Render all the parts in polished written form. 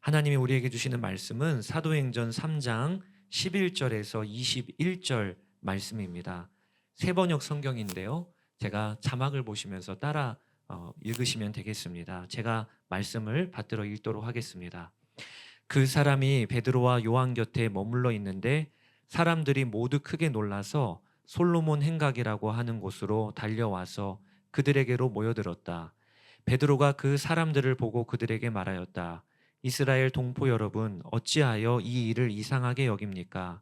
하나님이 우리에게 주시는 말씀은 사도행전 3장 11절에서 21절 말씀입니다. 세번역 성경인데요. 제가 자막을 보시면서 따라 읽으시면 되겠습니다. 제가 말씀을 받들어 읽도록 하겠습니다. 그 사람이 베드로와 요한 곁에 머물러 있는데 사람들이 모두 크게 놀라서 솔로몬 행각이라고 하는 곳으로 달려와서 그들에게로 모여들었다. 베드로가 그 사람들을 보고 그들에게 말하였다. 이스라엘 동포 여러분, 어찌하여 이 일을 이상하게 여깁니까?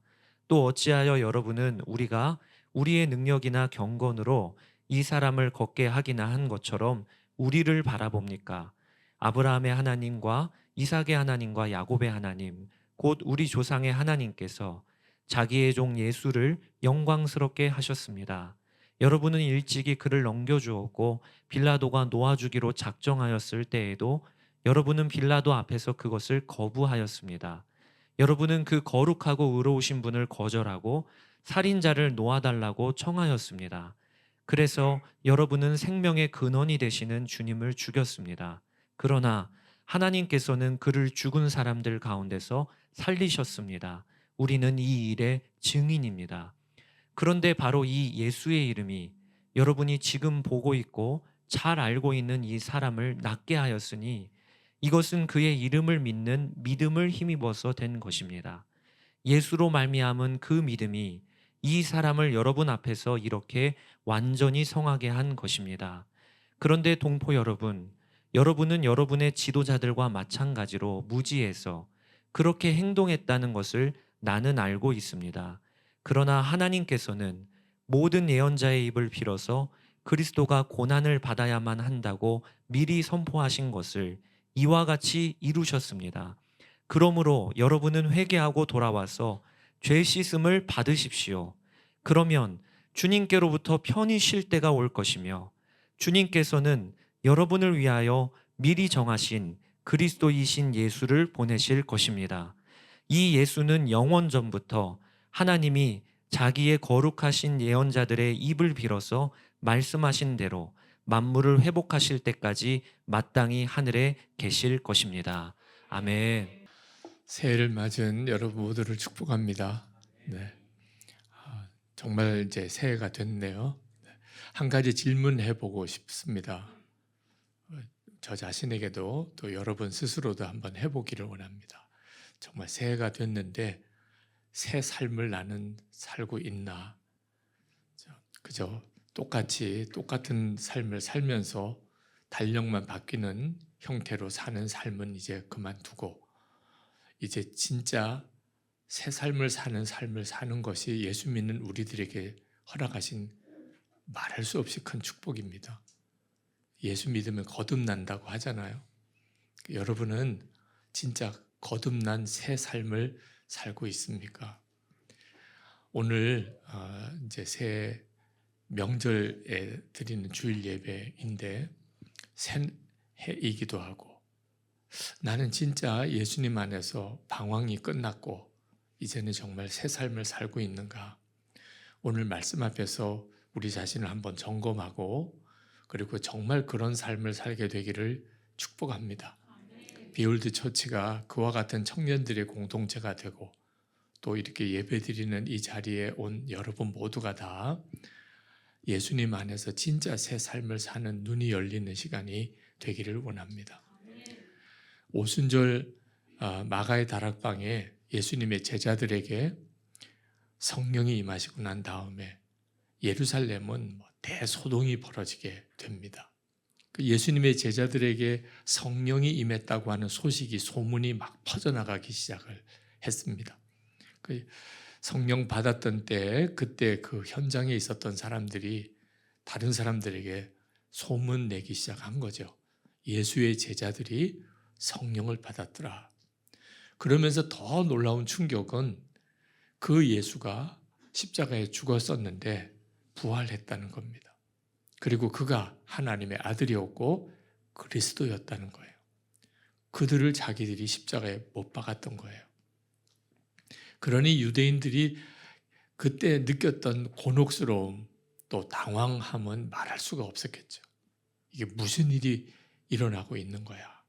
또 어찌하여 여러분은 우리가 우리의 능력이나 경건으로 이 사람을 걷게 하기나 한 것처럼 우리를 바라봅니까? 아브라함의 하나님과 이삭의 하나님과 야곱의 하나님, 곧 우리 조상의 하나님께서 자기의 종 예수를 영광스럽게 하셨습니다. 여러분은 일찍이 그를 넘겨주었고 빌라도가 놓아주기로 작정하였을 때에도 여러분은 빌라도 앞에서 그것을 거부하였습니다. 여러분은 그 거룩하고 의로우신 분을 거절하고 살인자를 놓아달라고 청하였습니다. 그래서 여러분은 생명의 근원이 되시는 주님을 죽였습니다. 그러나 하나님께서는 그를 죽은 사람들 가운데서 살리셨습니다. 우리는 이 일의 증인입니다. 그런데 바로 이 예수의 이름이 여러분이 지금 보고 있고 잘 알고 있는 이 사람을 낫게 하였으니 이것은 그의 이름을 믿는 믿음을 힘입어서 된 것입니다. 예수로 말미암은 그 믿음이 이 사람을 여러분 앞에서 이렇게 완전히 성하게 한 것입니다. 그런데 동포 여러분, 여러분은 여러분의 지도자들과 마찬가지로 무지해서 그렇게 행동했다는 것을 나는 알고 있습니다. 그러나 하나님께서는 모든 예언자의 입을 빌어서 그리스도가 고난을 받아야만 한다고 미리 선포하신 것을 이와 같이 이루셨습니다. 그러므로 여러분은 회개하고 돌아와서 죄 씻음을 받으십시오. 그러면 주님께로부터 편히 쉴 때가 올 것이며 주님께서는 여러분을 위하여 미리 정하신 그리스도이신 예수를 보내실 것입니다. 이 예수는 영원 전부터 하나님이 자기의 거룩하신 예언자들의 입을 빌어서 말씀하신 대로 만물을 회복하실 때까지 마땅히 하늘에 계실 것입니다. 아멘. 새해를 맞은 여러분 모두를 축복합니다. 네. 정말 이제 새해가 됐네요. 한 가지 질문해 보고 싶습니다. 저 자신에게도 또 여러분 스스로도 한번 해보기를 원합니다. 정말 새해가 됐는데 새 삶을 나는 살고 있나? 그저 똑같은 삶을 살면서 달력만 바뀌는 형태로 사는 삶은 이제 그만두고 이제 진짜 새 삶을 사는 것이 예수 믿는 우리들에게 허락하신 말할 수 없이 큰 축복입니다. 예수 믿으면 거듭난다고 하잖아요. 여러분은 진짜 거듭난 새 삶을 살고 있습니까? 오늘 이제 새 명절에 드리는 주일 예배인데 새해이기도 하고 나는 진짜 예수님 안에서 방황이 끝났고 이제는 정말 새 삶을 살고 있는가? 오늘 말씀 앞에서 우리 자신을 한번 점검하고 그리고 정말 그런 삶을 살게 되기를 축복합니다. 비올드 처치가 그와 같은 청년들의 공동체가 되고 또 이렇게 예배드리는 이 자리에 온 여러분 모두가 다 예수님 안에서 진짜 새 삶을 사는 눈이 열리는 시간이 되기를 원합니다. 오순절 마가의 다락방에 예수님의 제자들에게 성령이 임하시고 난 다음에 예루살렘은 대소동이 벌어지게 됩니다. 예수님의 제자들에게 성령이 임했다고 하는 소식이 소문이 막 퍼져나가기 시작을 했습니다. 성령 받았던 때 그때 그 현장에 있었던 사람들이 다른 사람들에게 소문 내기 시작한 거죠. 예수의 제자들이 성령을 받았더라. 그러면서 더 놀라운 충격은 그 예수가 십자가에 죽었었는데 부활했다는 겁니다. 그리고 그가 하나님의 아들이었고 그리스도였다는 거예요. 그들을 자기들이 십자가에 못 박았던 거예요. 그러니 유대인들이 그때 느꼈던 곤혹스러움 또 당황함은 말할 수가 없었겠죠. 이게 무슨 일이 일어나고 있는 거야.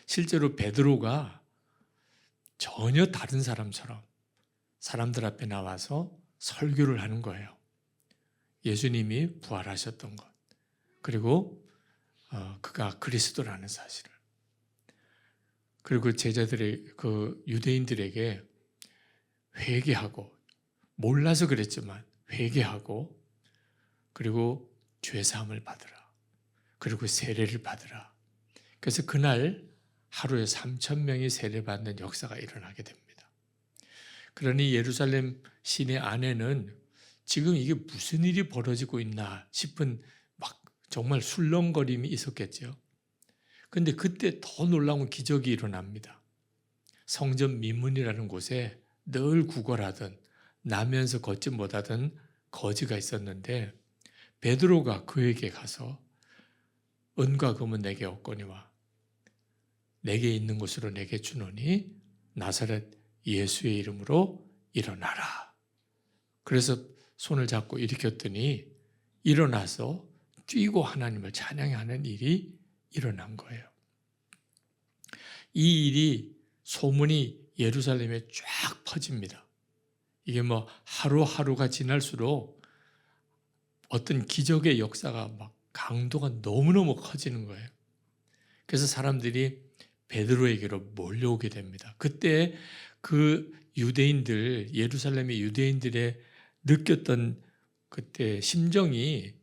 실제로 베드로가 전혀 다른 사람처럼 사람들 앞에 나와서 설교를 하는 거예요. 예수님이 부활하셨던 것, 그리고 그가 그리스도라는 사실을. 그리고 제자들의 그 유대인들에게 회개하고, 몰라서 그랬지만 회개하고, 그리고 죄사함을 받으라, 그리고 세례를 받으라. 그래서 그날 하루에 3,000명이 세례받는 역사가 일어나게 됩니다. 그러니 예루살렘 시내 안에는 지금 이게 무슨 일이 벌어지고 있나 싶은 막 정말 술렁거림이 있었겠죠. 근데 그때 더 놀라운 기적이 일어납니다. 성전 미문이라는 곳에 늘 구걸하던, 나면서 걷지 못하던 거지가 있었는데, 베드로가 그에게 가서 은과 금은 내게 없거니와 내게 있는 것으로 내게 주노니 나사렛 예수의 이름으로 일어나라. 그래서 손을 잡고 일으켰더니 일어나서 뛰고 하나님을 찬양하는 일이 일어난 거예요. 이 일이 소문이 예루살렘에 쫙 퍼집니다. 이게 뭐 하루하루가 지날수록 어떤 기적의 역사가 막 강도가 너무너무 커지는 거예요. 그래서 사람들이 베드로에게로 몰려오게 됩니다. 그때 그 유대인들, 예루살렘의 유대인들의 느꼈던 그때 심정이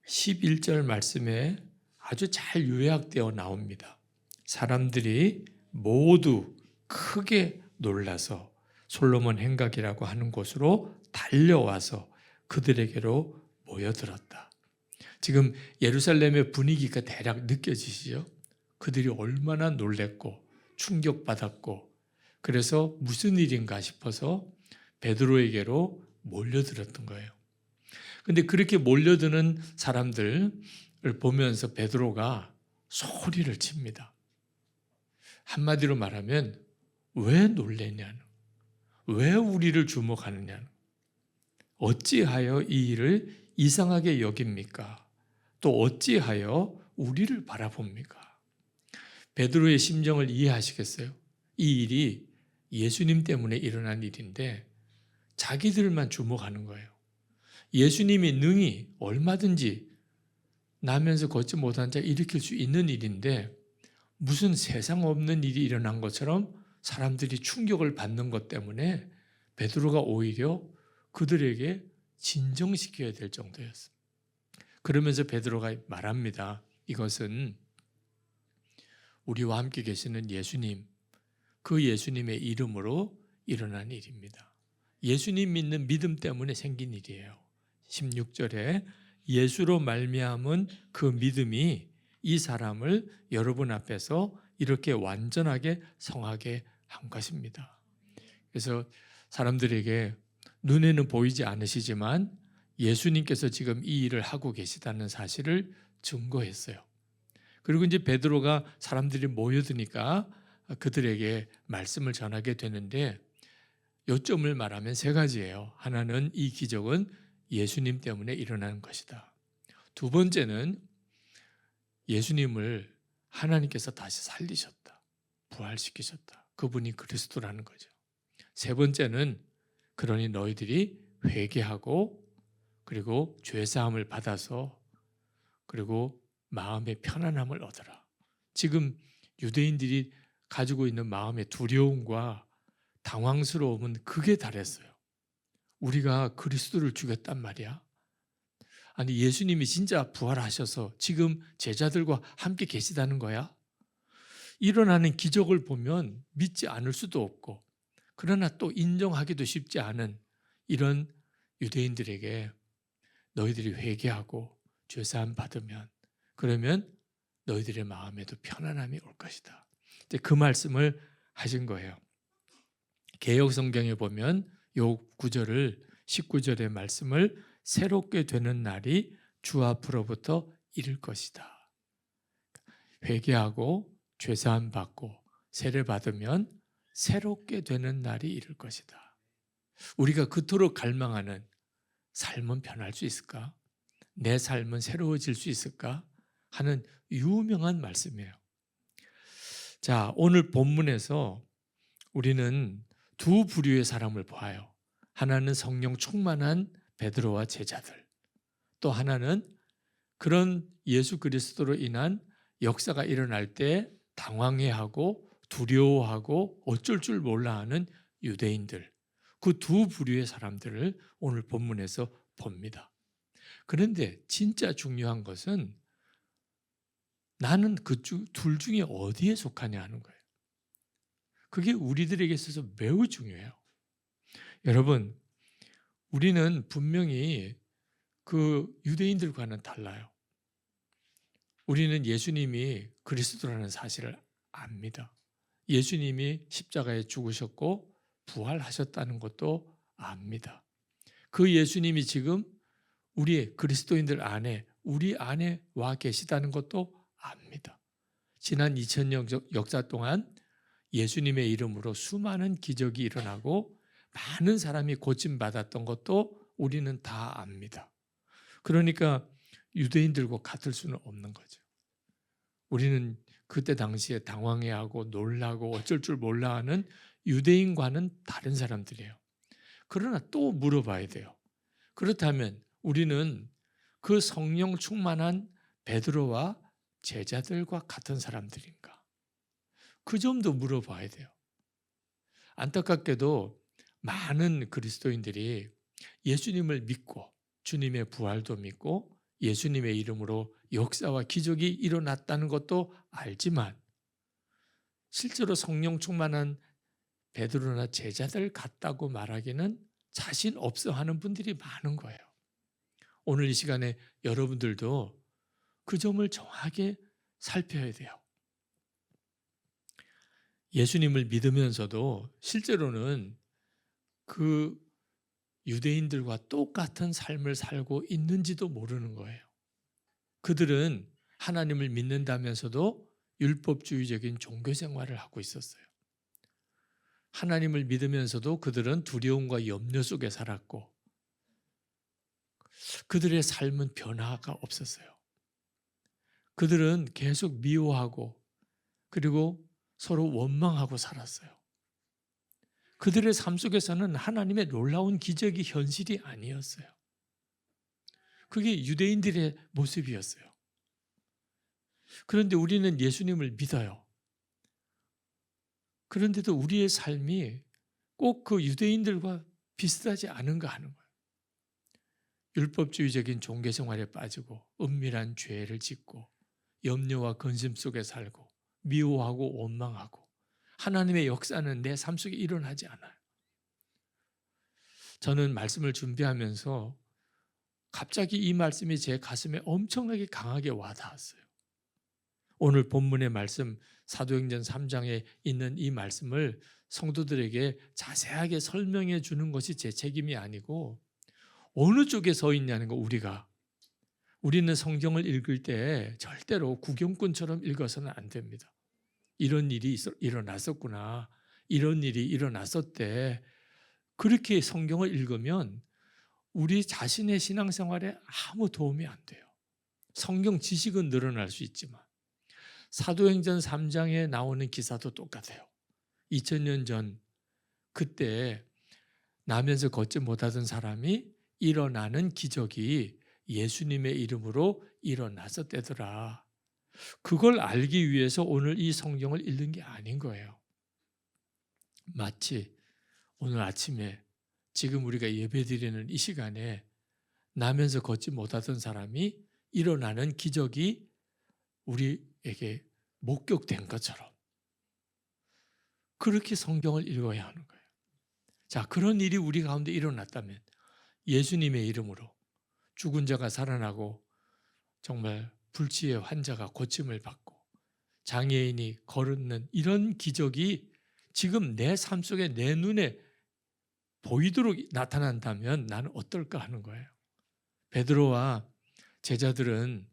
11절 말씀에 아주 잘 요약되어 나옵니다. 사람들이 모두 크게 놀라서 솔로몬 행각이라고 하는 곳으로 달려와서 그들에게로 모여들었다. 지금 예루살렘의 분위기가 대략 느껴지시죠? 그들이 얼마나 놀랬고 충격받았고, 그래서 무슨 일인가 싶어서 베드로에게로 몰려들었던 거예요. 근데 그렇게 몰려드는 사람들을 보면서 베드로가 소리를 칩니다. 한마디로 말하면 왜 놀래냐는, 왜 우리를 주목하느냐는, 어찌하여 이 일을 이상하게 여깁니까? 또 어찌하여 우리를 바라봅니까? 베드로의 심정을 이해하시겠어요? 이 일이 예수님 때문에 일어난 일인데 자기들만 주목하는 거예요. 예수님이 능히 얼마든지 나면서 걷지 못한 자 일으킬 수 있는 일인데 무슨 세상 없는 일이 일어난 것처럼 사람들이 충격을 받는 것 때문에 베드로가 오히려 그들에게 진정시켜야 될 정도였어요. 그러면서 베드로가 말합니다. 이것은 우리와 함께 계시는 예수님, 그 예수님의 이름으로 일어난 일입니다. 예수님 믿는 믿음 때문에 생긴 일이에요. 16절에 예수로 말미암은 그 믿음이 이 사람을 여러분 앞에서 이렇게 완전하게 성하게 한 것입니다. 그래서 사람들에게 눈에는 보이지 않으시지만 예수님께서 지금 이 일을 하고 계시다는 사실을 증거했어요. 그리고 이제 베드로가 사람들이 모여드니까 그들에게 말씀을 전하게 되는데 요점을 말하면 세 가지예요. 하나는 이 기적은 예수님 때문에 일어난 것이다. 두 번째는 예수님을 하나님께서 다시 살리셨다. 부활시키셨다. 그분이 그리스도라는 거죠. 세 번째는 그러니 너희들이 회개하고 그리고 죄사함을 받아서 그리고 마음의 편안함을 얻어라. 지금 유대인들이 가지고 있는 마음의 두려움과 당황스러움은 극에 달했어요. 우리가 그리스도를 죽였단 말이야. 아니 예수님이 진짜 부활하셔서 지금 제자들과 함께 계시다는 거야? 일어나는 기적을 보면 믿지 않을 수도 없고 그러나 또 인정하기도 쉽지 않은 이런 유대인들에게 너희들이 회개하고 죄사함 받으면 그러면 너희들의 마음에도 편안함이 올 것이다. 그 말씀을 하신 거예요. 개역 성경에 보면 요 구절을 19절의 말씀을 새롭게 되는 날이 주 앞으로부터 이를 것이다. 회개하고 죄사함 받고 세례 받으면 새롭게 되는 날이 이를 것이다. 우리가 그토록 갈망하는 삶은 변할 수 있을까? 내 삶은 새로워질 수 있을까? 하는 유명한 말씀이에요. 자, 오늘 본문에서 우리는 두 부류의 사람을 보아요. 하나는 성령 충만한 베드로와 제자들, 또 하나는 그런 예수 그리스도로 인한 역사가 일어날 때 당황해하고 두려워하고 어쩔 줄 몰라 하는 유대인들, 그 두 부류의 사람들을 오늘 본문에서 봅니다. 그런데 진짜 중요한 것은 나는 그 둘 중에 어디에 속하냐 하는 거예요. 그게 우리들에게 있어서 매우 중요해요. 여러분, 우리는 분명히 그 유대인들과는 달라요. 우리는 예수님이 그리스도라는 사실을 압니다. 예수님이 십자가에 죽으셨고 부활하셨다는 것도 압니다. 그 예수님이 지금 우리 그리스도인들 안에, 우리 안에 와 계시다는 것도 압니다. 지난 2000년 역사 동안 예수님의 이름으로 수많은 기적이 일어나고 많은 사람이 고침받았던 것도 우리는 다 압니다. 그러니까 유대인들과 같을 수는 없는 거죠. 우리는 그때 당시에 당황해하고 놀라고 어쩔 줄 몰라 하는 유대인과는 다른 사람들이에요. 그러나 또 물어봐야 돼요. 그렇다면 우리는 그 성령 충만한 베드로와 제자들과 같은 사람들인가? 그 점도 물어봐야 돼요. 안타깝게도 많은 그리스도인들이 예수님을 믿고 주님의 부활도 믿고 예수님의 이름으로 역사와 기적이 일어났다는 것도 알지만 실제로 성령 충만한 베드로나 제자들 같다고 말하기는 자신 없어 하는 분들이 많은 거예요. 오늘 이 시간에 여러분들도 그 점을 정확하게 살펴야 돼요. 예수님을 믿으면서도 실제로는 그 유대인들과 똑같은 삶을 살고 있는지도 모르는 거예요. 그들은 하나님을 믿는다면서도 율법주의적인 종교 생활을 하고 있었어요. 하나님을 믿으면서도 그들은 두려움과 염려 속에 살았고 그들의 삶은 변화가 없었어요. 그들은 계속 미워하고 그리고 서로 원망하고 살았어요. 그들의 삶 속에서는 하나님의 놀라운 기적이 현실이 아니었어요. 그게 유대인들의 모습이었어요. 그런데 우리는 예수님을 믿어요. 그런데도 우리의 삶이 꼭 그 유대인들과 비슷하지 않은가 하는 거예요. 율법주의적인 종교 생활에 빠지고 은밀한 죄를 짓고 염려와 근심 속에 살고 미워하고 원망하고 하나님의 역사는 내 삶 속에 일어나지 않아요. 저는 말씀을 준비하면서 갑자기 이 말씀이 제 가슴에 엄청나게 강하게 와닿았어요. 오늘 본문의 말씀 사도행전 3장에 있는 이 말씀을 성도들에게 자세하게 설명해 주는 것이 제 책임이 아니고 어느 쪽에 서 있냐는 거 우리는 성경을 읽을 때 절대로 구경꾼처럼 읽어서는 안 됩니다. 이런 일이 일어났었구나. 이런 일이 일어났었대. 그렇게 성경을 읽으면 우리 자신의 신앙생활에 아무 도움이 안 돼요. 성경 지식은 늘어날 수 있지만 사도행전 3장에 나오는 기사도 똑같아요. 2000년 전 그때 나면서 걷지 못하던 사람이 일어나는 기적이 예수님의 이름으로 일어났었대더라. 그걸 알기 위해서 오늘 이 성경을 읽는 게 아닌 거예요. 마치 오늘 아침에 지금 우리가 예배드리는 이 시간에 나면서 걷지 못하던 사람이 일어나는 기적이 우리에게 목격된 것처럼 그렇게 성경을 읽어야 하는 거예요. 자, 그런 일이 우리 가운데 일어났다면 예수님의 이름으로 죽은 자가 살아나고 정말 불치의 환자가 고침을 받고 장애인이 걸었는 이런 기적이 지금 내 삶 속에 내 눈에 보이도록 나타난다면 나는 어떨까 하는 거예요. 베드로와 제자들은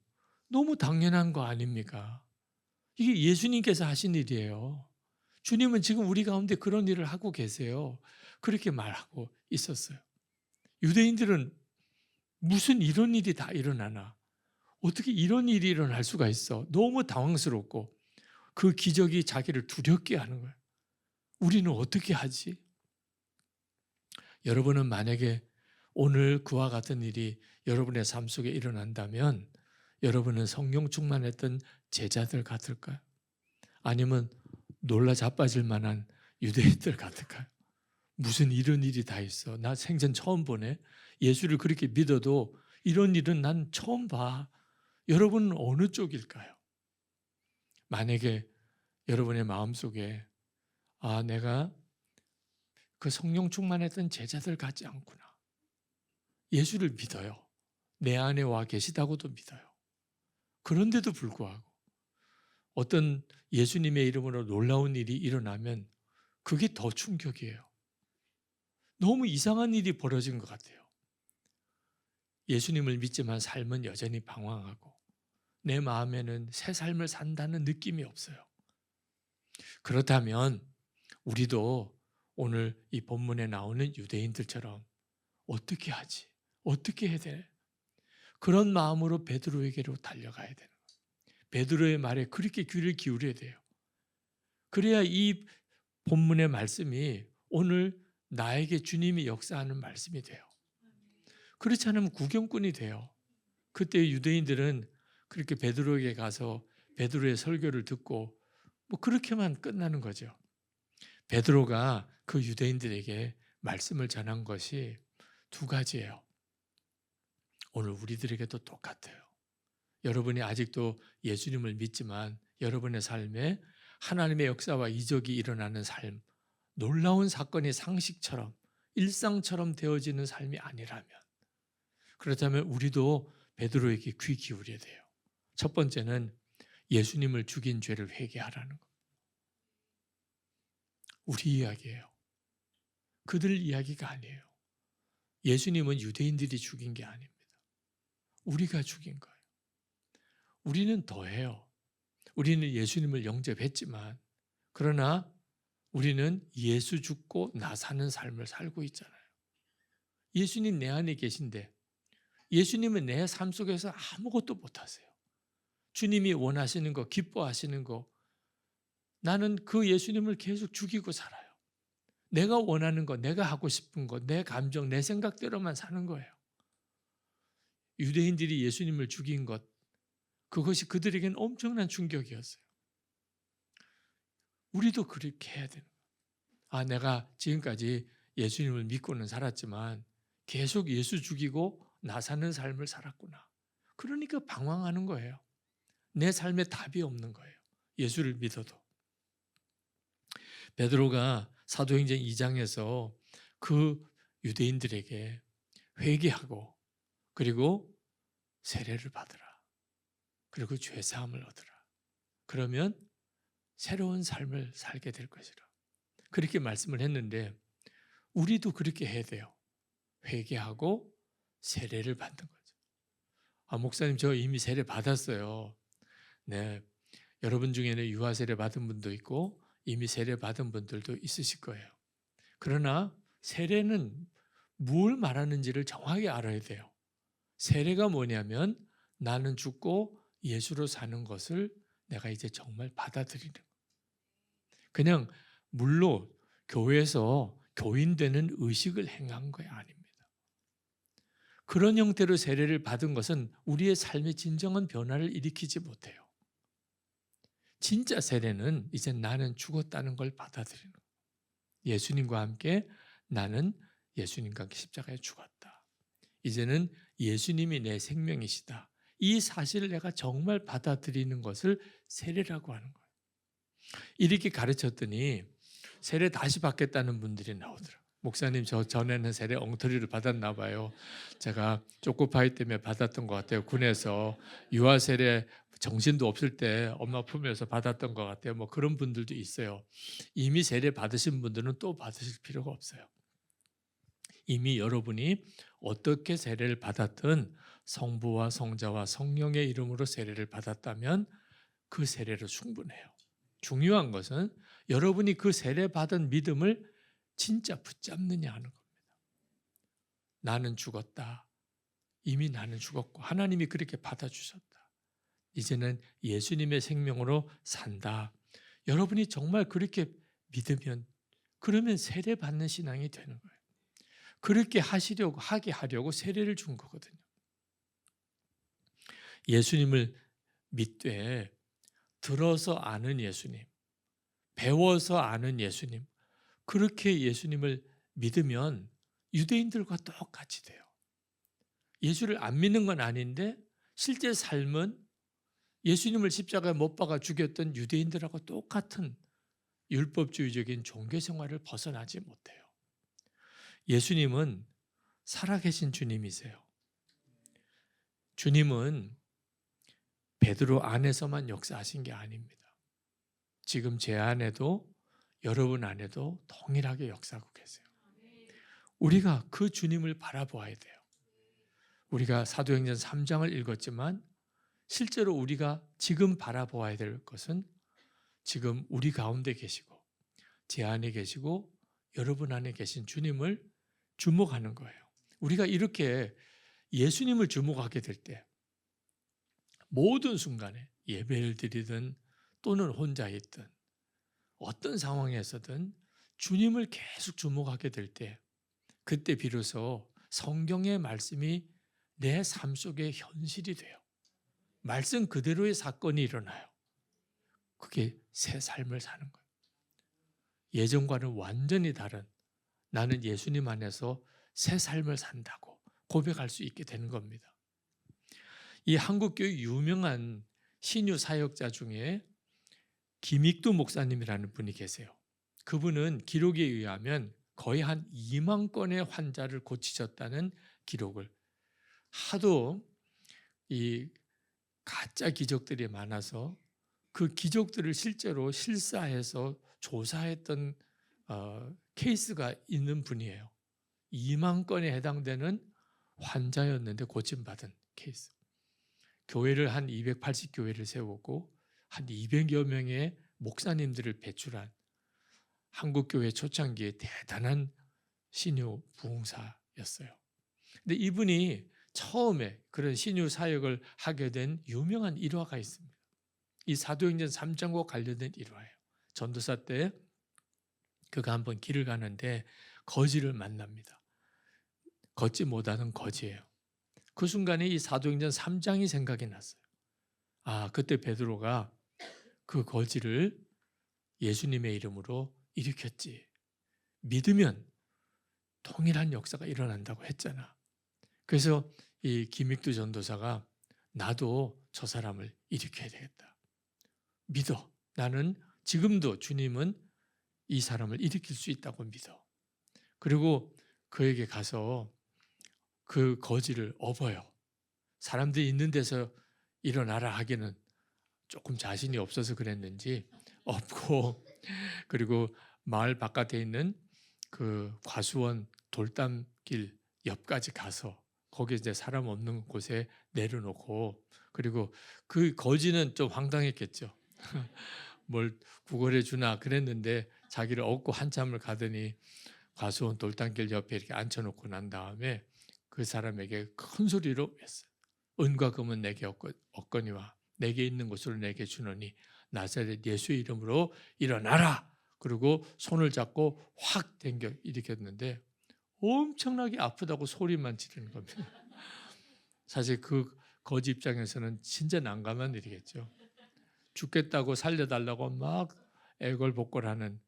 너무 당연한 거 아닙니까? 이게 예수님께서 하신 일이에요. 주님은 지금 우리 가운데 그런 일을 하고 계세요. 그렇게 말하고 있었어요. 유대인들은 무슨 이런 일이 다 일어나나? 어떻게 이런 일이 일어날 수가 있어? 너무 당황스럽고 그 기적이 자기를 두렵게 하는 거예요. 우리는 어떻게 하지? 여러분은 만약에 오늘 그와 같은 일이 여러분의 삶 속에 일어난다면 여러분은 성령 충만했던 제자들 같을까요? 아니면 놀라 자빠질 만한 유대인들 같을까요? 무슨 이런 일이 다 있어. 나 생전 처음 보네. 예수를 그렇게 믿어도 이런 일은 난 처음 봐. 여러분은 어느 쪽일까요? 만약에 여러분의 마음속에 내가 그 성령 충만했던 제자들 같지 않구나. 예수를 믿어요. 내 안에 와 계시다고도 믿어요. 그런데도 불구하고 어떤 예수님의 이름으로 놀라운 일이 일어나면 그게 더 충격이에요. 너무 이상한 일이 벌어진 것 같아요. 예수님을 믿지만 삶은 여전히 방황하고 내 마음에는 새 삶을 산다는 느낌이 없어요. 그렇다면 우리도 오늘 이 본문에 나오는 유대인들처럼 어떻게 하지? 어떻게 해야 돼? 그런 마음으로 베드로에게로 달려가야 되는 거예요. 베드로의 말에 그렇게 귀를 기울여야 돼요. 그래야 이 본문의 말씀이 오늘 나에게 주님이 역사하는 말씀이 돼요. 그렇지 않으면 구경꾼이 돼요. 그때 유대인들은 그렇게 베드로에게 가서 베드로의 설교를 듣고 뭐 그렇게만 끝나는 거죠. 베드로가 그 유대인들에게 말씀을 전한 것이 두 가지예요. 오늘 우리들에게도 똑같아요. 여러분이 아직도 예수님을 믿지만 여러분의 삶에 하나님의 역사와 이적이 일어나는 삶, 놀라운 사건이 상식처럼 일상처럼 되어지는 삶이 아니라면, 그렇다면 우리도 베드로에게 귀 기울여야 돼요. 첫 번째는 예수님을 죽인 죄를 회개하라는 것. 우리 이야기예요. 그들 이야기가 아니에요. 예수님은 유대인들이 죽인 게 아닙니다. 우리가 죽인 거예요. 우리는 더해요. 우리는 예수님을 영접했지만 그러나 우리는 예수 죽고 나 사는 삶을 살고 있잖아요. 예수님 내 안에 계신데 예수님은 내 삶 속에서 아무것도 못하세요. 주님이 원하시는 거, 기뻐하시는 거, 나는 그 예수님을 계속 죽이고 살아요. 내가 원하는 거, 내가 하고 싶은 거, 내 감정, 내 생각대로만 사는 거예요. 유대인들이 예수님을 죽인 것, 그것이 그들에게는 엄청난 충격이었어요. 우리도 그렇게 해야 되는 거예요. 내가 지금까지 예수님을 믿고는 살았지만 계속 예수 죽이고 나 사는 삶을 살았구나. 그러니까 방황하는 거예요. 내 삶에 답이 없는 거예요. 예수를 믿어도. 베드로가 사도행전 2장에서 그 유대인들에게 회개하고 그리고 세례를 받으라. 그리고 죄사함을 얻으라. 그러면 새로운 삶을 살게 될 것이라. 그렇게 말씀을 했는데 우리도 그렇게 해야 돼요. 회개하고 세례를 받는 거죠. 목사님 저 이미 세례 받았어요. 네, 여러분 중에는 유아 세례 받은 분도 있고 이미 세례 받은 분들도 있으실 거예요. 그러나 세례는 뭘 말하는지를 정확히 알아야 돼요. 세례가 뭐냐면 나는 죽고 예수로 사는 것을 내가 이제 정말 받아들이는 거예요. 그냥 물로 교회에서 교인되는 의식을 행한 거 아닙니다. 그런 형태로 세례를 받은 것은 우리의 삶의 진정한 변화를 일으키지 못해요. 진짜 세례는 이제 나는 죽었다는 걸 받아들이는 거예요. 예수님과 함께 나는 예수님과 함께 십자가에 죽었다. 이제는 예수님이 내 생명이시다. 이 사실을 내가 정말 받아들이는 것을 세례라고 하는 거예요. 이렇게 가르쳤더니 세례 다시 받겠다는 분들이 나오더라고요. 목사님 저 전에는 세례 엉터리를 받았나 봐요. 제가 초코파이 때문에 받았던 것 같아요. 군에서 유아 세례 정신도 없을 때 엄마 품에서 받았던 것 같아요. 뭐 그런 분들도 있어요. 이미 세례 받으신 분들은 또 받으실 필요가 없어요. 이미 여러분이 어떻게 세례를 받았든 성부와 성자와 성령의 이름으로 세례를 받았다면 그 세례로 충분해요. 중요한 것은 여러분이 그 세례 받은 믿음을 진짜 붙잡느냐 하는 겁니다. 나는 죽었다. 이미 나는 죽었고 하나님이 그렇게 받아주셨다. 이제는 예수님의 생명으로 산다. 여러분이 정말 그렇게 믿으면 그러면 세례 받는 신앙이 되는 거예요. 그렇게 하게 하려고 세례를 준 거거든요. 예수님을 믿되 들어서 아는 예수님, 배워서 아는 예수님, 그렇게 예수님을 믿으면 유대인들과 똑같이 돼요. 예수를 안 믿는 건 아닌데 실제 삶은 예수님을 십자가에 못 박아 죽였던 유대인들하고 똑같은 율법주의적인 종교 생활을 벗어나지 못해요. 예수님은 살아계신 주님이세요. 주님은 베드로 안에서만 역사하신 게 아닙니다. 지금 제 안에도 여러분 안에도 동일하게 역사하고 계세요. 우리가 그 주님을 바라보아야 돼요. 우리가 사도행전 3장을 읽었지만 실제로 우리가 지금 바라보아야 될 것은 지금 우리 가운데 계시고 제 안에 계시고 여러분 안에 계신 주님을 주목하는 거예요. 우리가 이렇게 예수님을 주목하게 될 때 모든 순간에 예배를 드리든 또는 혼자 있든 어떤 상황에서든 주님을 계속 주목하게 될 때 그때 비로소 성경의 말씀이 내 삶 속에 현실이 돼요. 말씀 그대로의 사건이 일어나요. 그게 새 삶을 사는 거예요. 예전과는 완전히 다른 나는 예수님 안에서 새 삶을 산다고 고백할 수 있게 되는 겁니다. 이 한국교회 유명한 신유 사역자 중에 김익두 목사님이라는 분이 계세요. 그분은 기록에 의하면 거의 한 2만 건의 환자를 고치셨다는 기록을, 하도 이 가짜 기적들이 많아서 그 기적들을 실제로 실사해서 조사했던 케이스가 있는 분이에요. 2만 건에 해당되는 환자였는데 고침받은 케이스. 교회를 한 280교회를 세우고 한 200여 명의 목사님들을 배출한 한국교회 초창기의 대단한 신유 부흥사였어요. 근데 이분이 처음에 그런 신유 사역을 하게 된 유명한 일화가 있습니다. 이 사도행전 3장과 관련된 일화예요. 전도사 때 그가 한번 길을 가는데 거지를 만납니다. 걷지 못하는 거지예요. 그 순간에 이 사도행전 3장이 생각이 났어요. 아, 그때 베드로가 그 거지를 예수님의 이름으로 일으켰지. 믿으면 동일한 역사가 일어난다고 했잖아. 그래서 이 김익두 전도사가 나도 저 사람을 일으켜야 되겠다. 믿어. 나는 지금도 주님은 이 사람을 일으킬 수 있다고 믿어. 그리고 그에게 가서 그 거지를 업어요. 사람들이 있는 데서 일어나라 하기는 조금 자신이 없어서 그랬는지 업고, 그리고 마을 바깥에 있는 그 과수원 돌담길 옆까지 가서 거기 이제 사람 없는 곳에 내려놓고, 그리고 그 거지는 좀 황당했겠죠. 뭘 구걸해 주나 그랬는데 자기를 업고 한참을 가더니 과수원 돌담길 옆에 이렇게 앉혀놓고 난 다음에 그 사람에게 큰 소리로 했어요. 은과 금은 내게 없거니와 내게 있는 것으로 내게 주노니 나사렛 예수의 이름으로 일어나라. 그리고 손을 잡고 확 당겨 일으켰는데 엄청나게 아프다고 소리만 지르는 겁니다. 사실 그 거지 입장에서는 진짜 난감한 일이겠죠. 죽겠다고 살려달라고 막 애걸복걸하는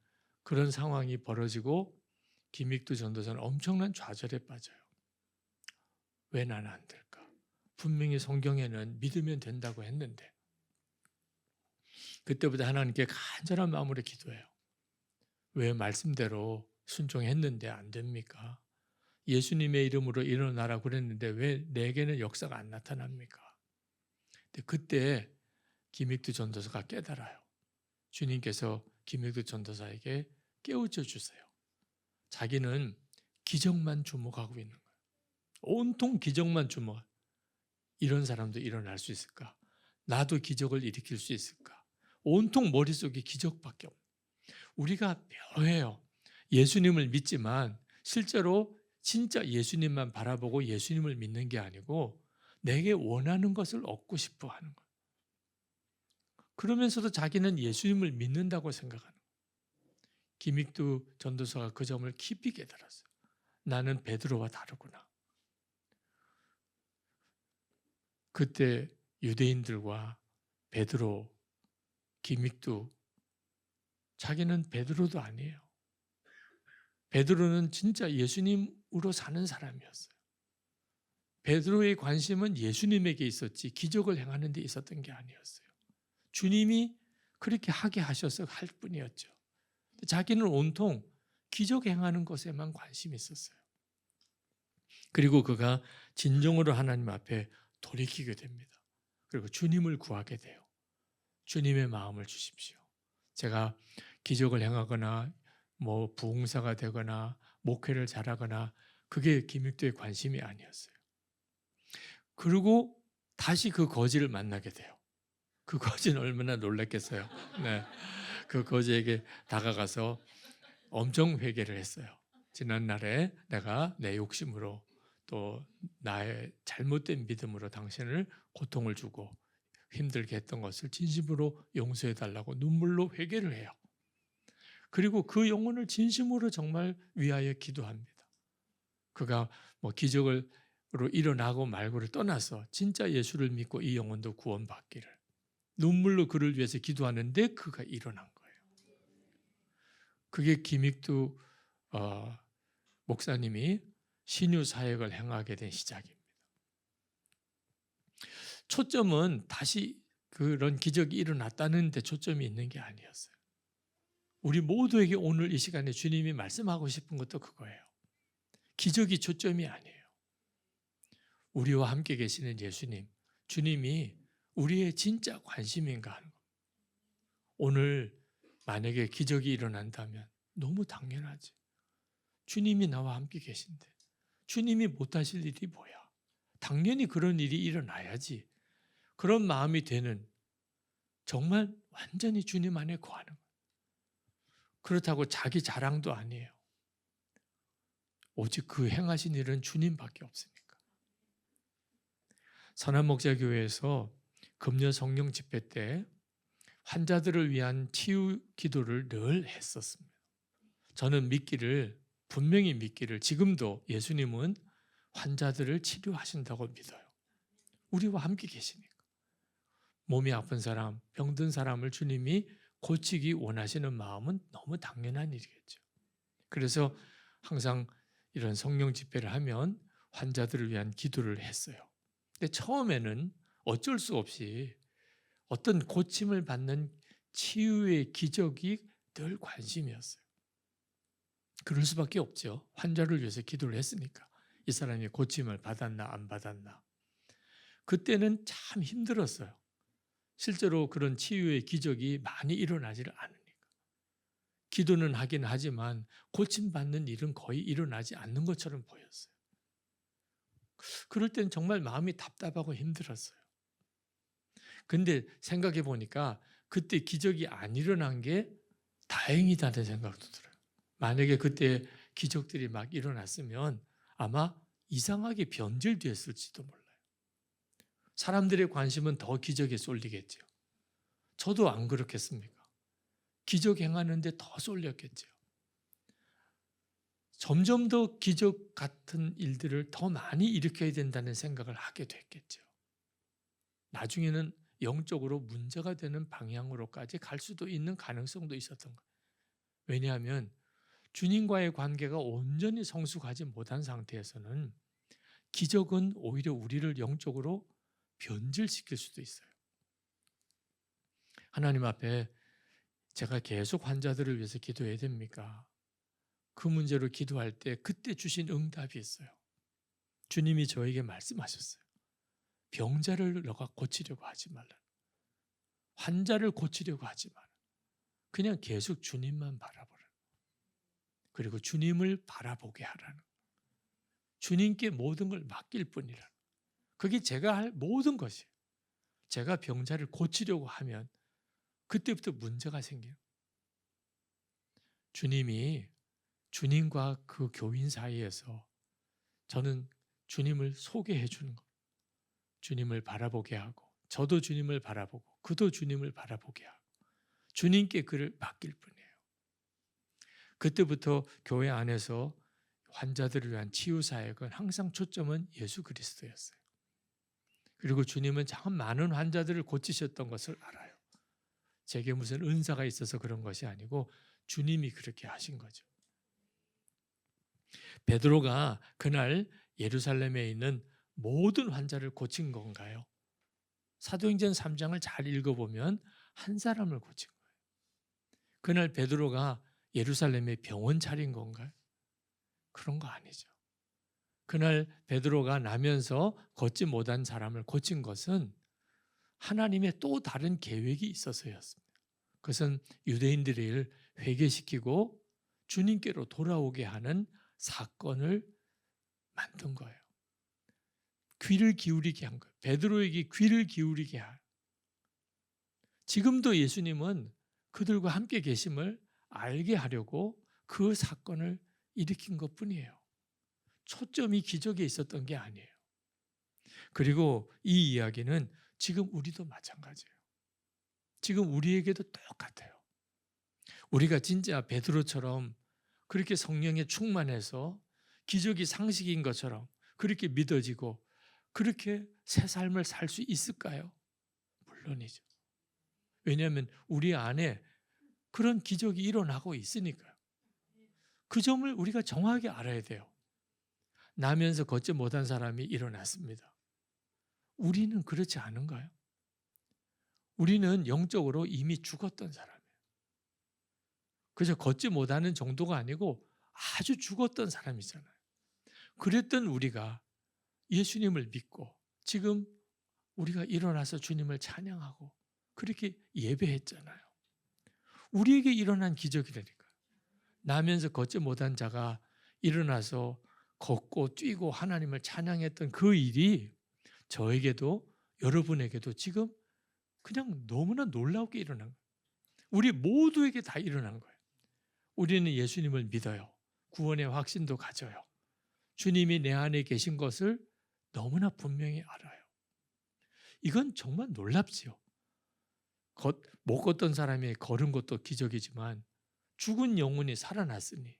그런 상황이 벌어지고 김익두 전도사는 엄청난 좌절에 빠져요. 왜 나는 안 될까? 분명히 성경에는 믿으면 된다고 했는데. 그때부터 하나님께 간절한 마음으로 기도해요. 왜 말씀대로 순종했는데 안 됩니까? 예수님의 이름으로 일어나라 그랬는데 왜 내게는 역사가 안 나타납니까? 근데 그때 김익두 전도사가 깨달아요. 주님께서 김익두 전도사에게 깨우쳐 주세요. 자기는 기적만 주목하고 있는 거예요. 온통 기적만 주목. 이런 사람도 일어날 수 있을까? 나도 기적을 일으킬 수 있을까? 온통 머릿속에 기적밖에 없어요. 우리가 묘해요. 예수님을 믿지만 실제로 진짜 예수님만 바라보고 예수님을 믿는 게 아니고 내게 원하는 것을 얻고 싶어 하는 거예요. 그러면서도 자기는 예수님을 믿는다고 생각하는 거예요. 김익두 전도사가 그 점을 깊이 깨달았어요. 나는 베드로와 다르구나. 그때 유대인들과 베드로, 김익두, 자기는 베드로도 아니에요. 베드로는 진짜 예수님으로 사는 사람이었어요. 베드로의 관심은 예수님에게 있었지 기적을 행하는 데 있었던 게 아니었어요. 주님이 그렇게 하게 하셔서 할 뿐이었죠. 자기는 온통 기적 행하는 것에만 관심이 있었어요. 그리고 그가 진정으로 하나님 앞에 돌이키게 됩니다. 그리고 주님을 구하게 돼요. 주님의 마음을 주십시오. 제가 기적을 행하거나 뭐 부흥사가 되거나 목회를 잘하거나 그게 김익두의 관심이 아니었어요. 그리고 다시 그 거지를 만나게 돼요. 그 거지는 얼마나 놀랐겠어요. 네. 그 거지에게 다가가서 엄청 회개를 했어요. 지난날에 내가 내 욕심으로 또 나의 잘못된 믿음으로 당신을 고통을 주고 힘들게 했던 것을 진심으로 용서해 달라고 눈물로 회개를 해요. 그리고 그 영혼을 진심으로 정말 위하여 기도합니다. 그가 뭐 기적으로 일어나고 말고를 떠나서 진짜 예수를 믿고 이 영혼도 구원받기를 눈물로 그를 위해서 기도하는데 그가 일어난 거예요. 그게 김익두 목사님이 신유 사역을 행하게 된 시작입니다. 초점은 다시 그런 기적이 일어났다는 데 초점이 있는 게 아니었어요. 우리 모두에게 오늘 이 시간에 주님이 말씀하고 싶은 것도 그거예요. 기적이 초점이 아니에요. 우리와 함께 계시는 예수님, 주님이 우리의 진짜 관심인가 하는 겁니다. 오늘 만약에 기적이 일어난다면 너무 당연하지. 주님이 나와 함께 계신데 주님이 못하실 일이 뭐야? 당연히 그런 일이 일어나야지. 그런 마음이 되는 정말 완전히 주님 안에 거하는 거예요. 그렇다고 자기 자랑도 아니에요. 오직 그 행하신 일은 주님밖에 없으니까. 선한목자교회에서 금요 성령 집회 때 환자들을 위한 치유 기도를 늘 했었습니다. 저는 분명히 믿기를 지금도 예수님은 환자들을 치료하신다고 믿어요. 우리와 함께 계시니까. 몸이 아픈 사람, 병든 사람을 주님이 고치기 원하시는 마음은 너무 당연한 일이겠죠. 그래서 항상 이런 성령 집회를 하면 환자들을 위한 기도를 했어요. 근데 처음에는 어쩔 수 없이 어떤 고침을 받는 치유의 기적이 늘 관심이었어요. 그럴 수밖에 없죠. 환자를 위해서 기도를 했으니까. 이 사람이 고침을 받았나 안 받았나. 그때는 참 힘들었어요. 실제로 그런 치유의 기적이 많이 일어나지를 않으니까. 기도는 하긴 하지만 고침받는 일은 거의 일어나지 않는 것처럼 보였어요. 그럴 땐 정말 마음이 답답하고 힘들었어요. 근데 생각해 보니까 그때 기적이 안 일어난 게 다행이다는 생각도 들어요. 만약에 그때 기적들이 막 일어났으면 아마 이상하게 변질됐을지도 몰라요. 사람들의 관심은 더 기적에 쏠리겠죠. 저도 안 그렇겠습니까? 기적 행하는데 더 쏠렸겠죠. 점점 더 기적 같은 일들을 더 많이 일으켜야 된다는 생각을 하게 됐겠죠. 나중에는 영적으로 문제가 되는 방향으로까지 갈 수도 있는 가능성도 있었던 거예요. 왜냐하면 주님과의 관계가 온전히 성숙하지 못한 상태에서는 기적은 오히려 우리를 영적으로 변질시킬 수도 있어요. 하나님 앞에 제가 계속 환자들을 위해서 기도해야 됩니까? 그 문제로 기도할 때 그때 주신 응답이 있어요. 주님이 저에게 말씀하셨어요. 병자를 너가 고치려고 하지 말라. 환자를 고치려고 하지 마라. 그냥 계속 주님만 바라보라. 그리고 주님을 바라보게 하라는. 주님께 모든 걸 맡길 뿐이라. 그게 제가 할 모든 것이에요. 제가 병자를 고치려고 하면 그때부터 문제가 생겨요. 주님이 주님과 그 교인 사이에서 저는 주님을 소개해 주는 것. 주님을 바라보게 하고 저도 주님을 바라보고 그도 주님을 바라보게 하고 주님께 그를 맡길 뿐이에요. 그때부터 교회 안에서 환자들을 위한 치유 사역은 항상 초점은 예수 그리스도였어요. 그리고 주님은 참 많은 환자들을 고치셨던 것을 알아요. 제게 무슨 은사가 있어서 그런 것이 아니고 주님이 그렇게 하신 거죠. 베드로가 그날 예루살렘에 있는 모든 환자를 고친 건가요? 사도행전 3장을 잘 읽어보면 한 사람을 고친 거예요. 그날 베드로가 예루살렘에 병원 차린 건가요? 그런 거 아니죠. 그날 베드로가 나면서 걷지 못한 사람을 고친 것은 하나님의 또 다른 계획이 있어서였습니다. 그것은 유대인들을 회개시키고 주님께로 돌아오게 하는 사건을 만든 거예요. 귀를 기울이게 한 거예요. 베드로에게 귀를 기울이게 한. 지금도 예수님은 그들과 함께 계심을 알게 하려고 그 사건을 일으킨 것뿐이에요. 초점이 기적에 있었던 게 아니에요. 그리고 이 이야기는 지금 우리도 마찬가지예요. 지금 우리에게도 똑같아요. 우리가 진짜 베드로처럼 그렇게 성령에 충만해서 기적이 상식인 것처럼 그렇게 믿어지고 그렇게 새 삶을 살 수 있을까요? 물론이죠. 왜냐하면 우리 안에 그런 기적이 일어나고 있으니까요. 그 점을 우리가 정확하게 알아야 돼요. 나면서 걷지 못한 사람이 일어났습니다. 우리는 그렇지 않은가요? 우리는 영적으로 이미 죽었던 사람이에요. 그저 걷지 못하는 정도가 아니고 아주 죽었던 사람이잖아요. 그랬던 우리가 예수님을 믿고 지금 우리가 일어나서 주님을 찬양하고 그렇게 예배했잖아요. 우리에게 일어난 기적이라니까요. 나면서 걷지 못한 자가 일어나서 걷고 뛰고 하나님을 찬양했던 그 일이 저에게도 여러분에게도 지금 그냥 너무나 놀라우게 일어난 거예요. 우리 모두에게 다 일어난 거예요. 우리는 예수님을 믿어요. 구원의 확신도 가져요. 주님이 내 안에 계신 것을 너무나 분명히 알아요. 이건 정말 놀랍지요. 못 걷던 사람이 걸은 것도 기적이지만 죽은 영혼이 살아났으니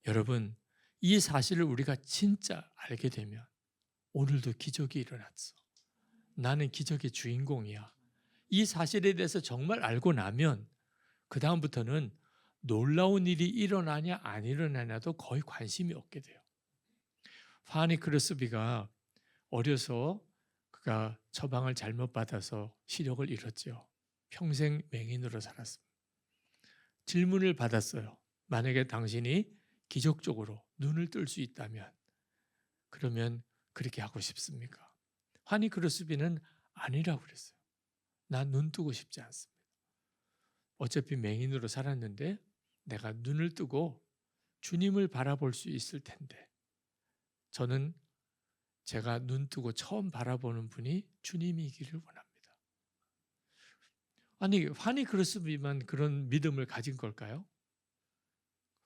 여러분 이 사실을 우리가 진짜 알게 되면 오늘도 기적이 일어났어. 나는 기적의 주인공이야. 이 사실에 대해서 정말 알고 나면 그 다음부터는 놀라운 일이 일어나냐 안 일어나냐도 거의 관심이 없게 돼요. 파니 크루스비가 어려서 그가 처방을 잘못 받아서 시력을 잃었죠. 평생 맹인으로 살았습니다. 질문을 받았어요. 만약에 당신이 기적적으로 눈을 뜰 수 있다면 그러면 그렇게 하고 싶습니까? 파니 크루스비는 아니라고 그랬어요. 난 눈 뜨고 싶지 않습니다. 어차피 맹인으로 살았는데 내가 눈을 뜨고 주님을 바라볼 수 있을 텐데 저는 제가 눈 뜨고 처음 바라보는 분이 주님이기를 원합니다. 아니 파니 크루스비만 그런 믿음을 가진 걸까요?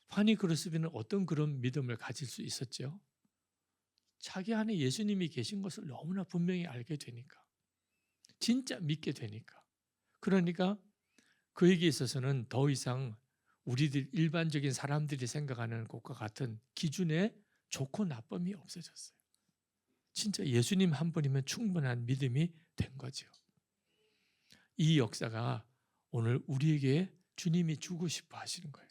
파니 크루스비는 어떤 그런 믿음을 가질 수 있었죠? 자기 안에 예수님이 계신 것을 너무나 분명히 알게 되니까 진짜 믿게 되니까 그러니까 그에게 있어서는 더 이상 우리들 일반적인 사람들이 생각하는 것과 같은 기준의 좋고 나쁨이 없어졌어요. 진짜 예수님 한 분이면 충분한 믿음이 된 거죠. 이 역사가 오늘 우리에게 주님이 주고 싶어 하시는 거예요.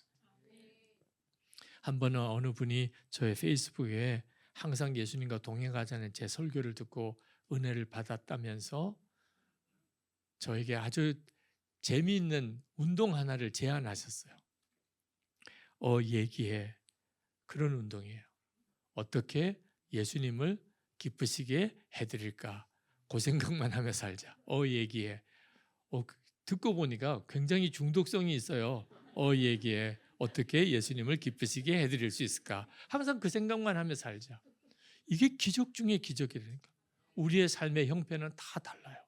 한 번은 어느 분이 저의 페이스북에 항상 예수님과 동행하자는 제 설교를 듣고 은혜를 받았다면서 저에게 아주 재미있는 운동 하나를 제안하셨어요. 얘기해. 그런 운동이에요. 어떻게 예수님을 기쁘시게 해드릴까? 그 생각만 하며 살자. 얘기해. 듣고 보니까 굉장히 중독성이 있어요. 얘기해. 어떻게 예수님을 기쁘시게 해드릴 수 있을까? 항상 그 생각만 하며 살자. 이게 기적 중에 기적이라니까. 우리의 삶의 형편은 다 달라요.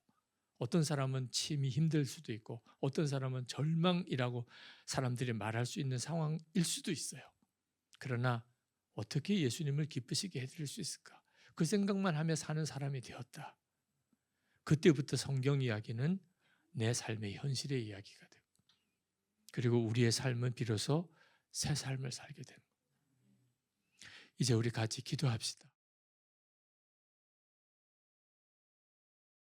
어떤 사람은 침이 힘들 수도 있고 어떤 사람은 절망이라고 사람들이 말할 수 있는 상황일 수도 있어요. 그러나 어떻게 예수님을 기쁘시게 해드릴 수 있을까? 그 생각만 하며 사는 사람이 되었다. 그때부터 성경 이야기는 내 삶의 현실의 이야기가 돼요. 그리고 우리의 삶은 비로소 새 삶을 살게 됩니다. 이제 우리 같이 기도합시다.